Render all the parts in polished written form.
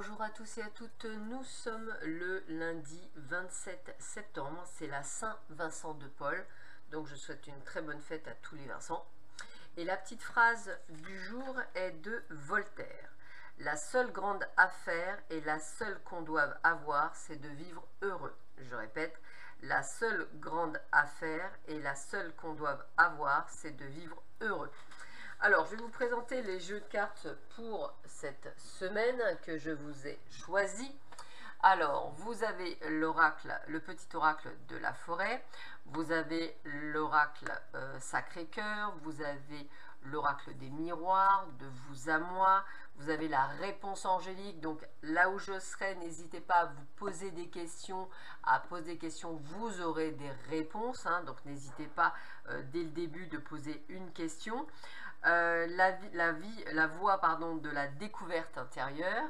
Bonjour à tous et à toutes, nous sommes le lundi 27 septembre, c'est la Saint-Vincent de Paul, donc je souhaite une très bonne fête à tous les Vincents. Et la petite phrase du jour est de Voltaire. La seule grande affaire et la seule qu'on doive avoir, c'est de vivre heureux. Je répète, la seule grande affaire et la seule qu'on doive avoir, c'est de vivre heureux. Alors, je vais vous présenter les jeux de cartes pour cette semaine que je vous ai choisi. Alors, vous avez l'oracle, le petit oracle de la forêt, vous avez l'oracle Sacré-Cœur, vous avez l'oracle des miroirs, de vous à moi, vous avez la réponse angélique. Donc là où je serai, n'hésitez pas à vous poser des questions, à poser des questions, vous aurez des réponses, hein, donc n'hésitez pas dès le début de poser une question. La voie de la découverte intérieure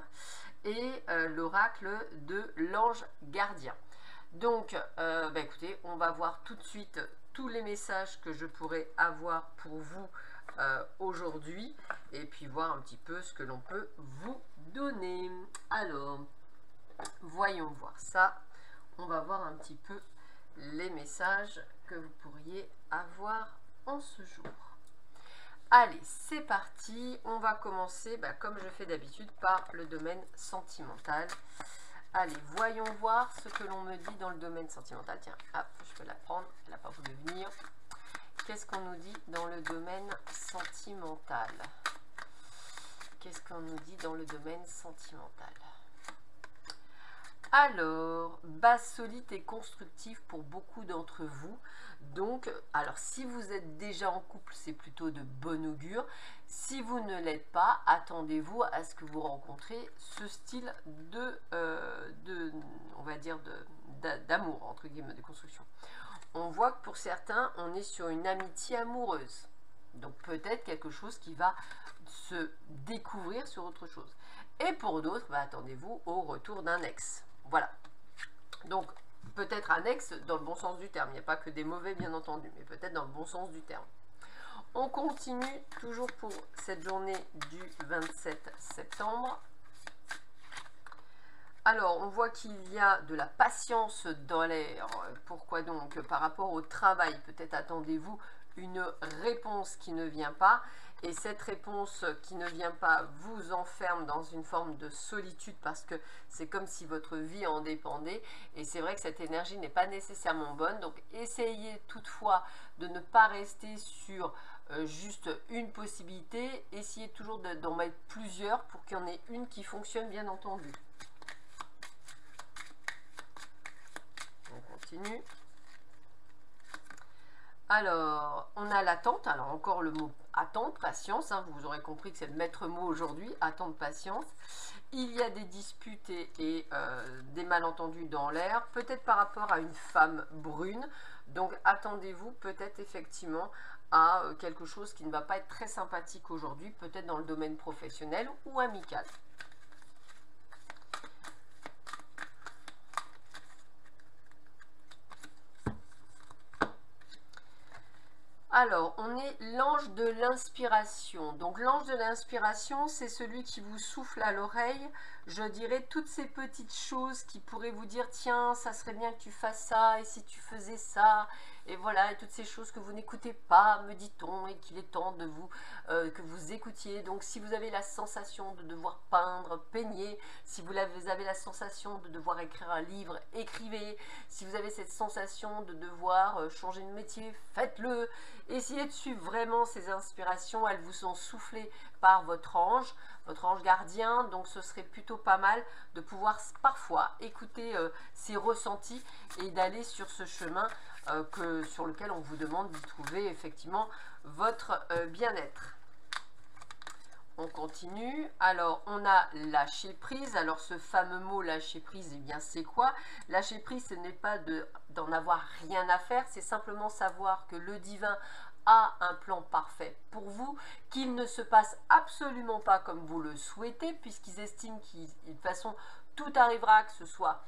et l'oracle de l'ange gardien. Donc, écoutez, on va voir tout de suite tous les messages que je pourrais avoir pour vous aujourd'hui et puis voir un petit peu ce que l'on peut vous donner. Alors, voyons voir ça. On va voir un petit peu les messages que vous pourriez avoir en ce jour. Allez, c'est parti. On va commencer, comme je fais d'habitude, par le domaine sentimental. Allez, voyons voir ce que l'on me dit dans le domaine sentimental. Tiens, hop, je peux la prendre. Elle n'a pas voulu venir. Qu'est-ce qu'on nous dit dans le domaine sentimental? Qu'est-ce qu'on nous dit dans le domaine sentimental? Alors, base solide et constructive pour beaucoup d'entre vous. Donc, alors si vous êtes déjà en couple, c'est plutôt de bon augure. Si vous ne l'êtes pas, attendez-vous à ce que vous rencontrez ce style on va dire, d'amour, entre guillemets, de construction. On voit que pour certains, on est sur une amitié amoureuse. Donc peut-être quelque chose qui va se découvrir sur autre chose. Et pour d'autres, attendez-vous au retour d'un ex. Voilà. Donc, peut-être un ex dans le bon sens du terme. Il n'y a pas que des mauvais, bien entendu, mais peut-être dans le bon sens du terme. On continue toujours pour cette journée du 27 septembre. Alors, on voit qu'il y a de la patience dans l'air. Pourquoi donc? Par rapport au travail, peut-être attendez-vous une réponse qui ne vient pas. Et cette réponse qui ne vient pas vous enferme dans une forme de solitude parce que c'est comme si votre vie en dépendait. Et c'est vrai que cette énergie n'est pas nécessairement bonne. Donc, essayez toutefois de ne pas rester sur juste une possibilité. Essayez toujours d'en mettre plusieurs pour qu'il y en ait une qui fonctionne, bien entendu. On continue. Alors, on a l'attente. Alors, encore le mot attente, patience. Hein, vous aurez compris que c'est le maître mot aujourd'hui. Attente, patience. Il y a des disputes et des malentendus dans l'air. Peut-être par rapport à une femme brune. Donc, attendez-vous peut-être effectivement à quelque chose qui ne va pas être très sympathique aujourd'hui. Peut-être dans le domaine professionnel ou amical. Alors, on est l'ange de l'inspiration. Donc, l'ange de l'inspiration, c'est celui qui vous souffle à l'oreille, je dirais, toutes ces petites choses qui pourraient vous dire, tiens, ça serait bien que tu fasses ça, et si tu faisais ça, et voilà, et toutes ces choses que vous n'écoutez pas, me dit-on, et qu'il est temps de vous, que vous écoutiez. Donc, si vous avez la sensation de devoir peindre, peignez. Si vous avez la sensation de devoir écrire un livre, écrivez. Si vous avez cette sensation de devoir changer de métier, faites-le. Essayez de suivre vraiment ces inspirations, elles vous sont soufflées par votre ange gardien, donc ce serait plutôt pas mal de pouvoir parfois écouter ces ressentis et d'aller sur ce chemin sur lequel on vous demande d'y trouver effectivement votre bien-être. On continue. Alors, on a lâcher prise. Alors, ce fameux mot lâcher prise, eh bien, c'est quoi? Lâcher prise, ce n'est pas d'en avoir rien à faire, c'est simplement savoir que le divin a un plan parfait pour vous, qu'il ne se passe absolument pas comme vous le souhaitez, puisqu'ils estiment de toute façon, tout arrivera, que ce soit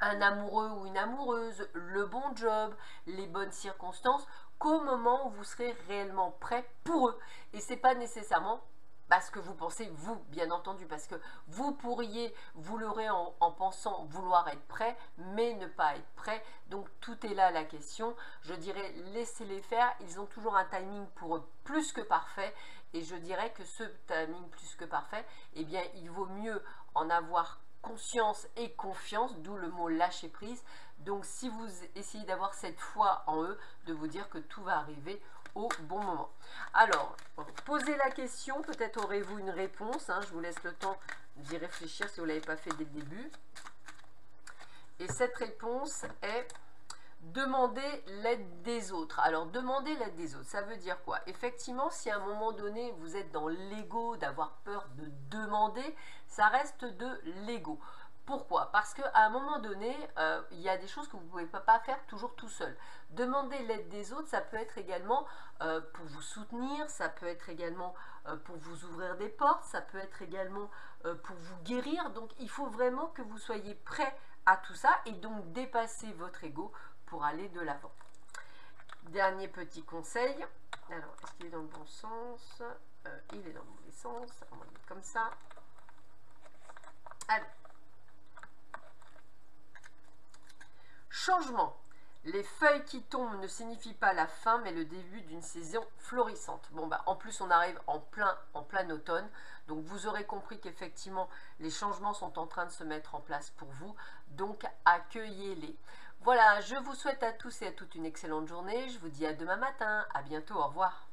un amoureux ou une amoureuse, le bon job, les bonnes circonstances, qu'au moment où vous serez réellement prêt pour eux. Et c'est pas nécessairement parce que vous pensez, vous, bien entendu, parce que vous pourriez vous leurrer en pensant vouloir être prêt, mais ne pas être prêt. Donc, tout est là la question. Je dirais, laissez-les faire. Ils ont toujours un timing pour eux plus que parfait. Et je dirais que ce timing plus que parfait, eh bien, il vaut mieux en avoir conscience et confiance, d'où le mot lâcher prise. Donc, si vous essayez d'avoir cette foi en eux, de vous dire que tout va arriver au bon moment. Alors, posez la question, peut-être aurez-vous une réponse, hein, je vous laisse le temps d'y réfléchir si vous ne l'avez pas fait dès le début. Et cette réponse est demander l'aide des autres. Alors, demander l'aide des autres, ça veut dire quoi? Effectivement, si à un moment donné, vous êtes dans l'ego, d'avoir peur de demander, ça reste de l'ego. Pourquoi? Parce qu'à un moment donné, il y a des choses que vous ne pouvez pas faire toujours tout seul. Demander l'aide des autres, ça peut être également pour vous soutenir, ça peut être également pour vous ouvrir des portes, ça peut être également pour vous guérir. Donc, il faut vraiment que vous soyez prêt à tout ça et donc dépasser votre ego pour aller de l'avant. Dernier petit conseil. Alors, est-ce qu'il est dans le bon sens? Il est dans le mauvais sens. On va le mettre comme ça. Allez. Changement. Les feuilles qui tombent ne signifient pas la fin, mais le début d'une saison florissante. Bon, bah, en plus, on arrive en plein automne. Donc, vous aurez compris qu'effectivement, les changements sont en train de se mettre en place pour vous. Donc, accueillez-les. Voilà, je vous souhaite à tous et à toutes une excellente journée. Je vous dis à demain matin. À bientôt, au revoir.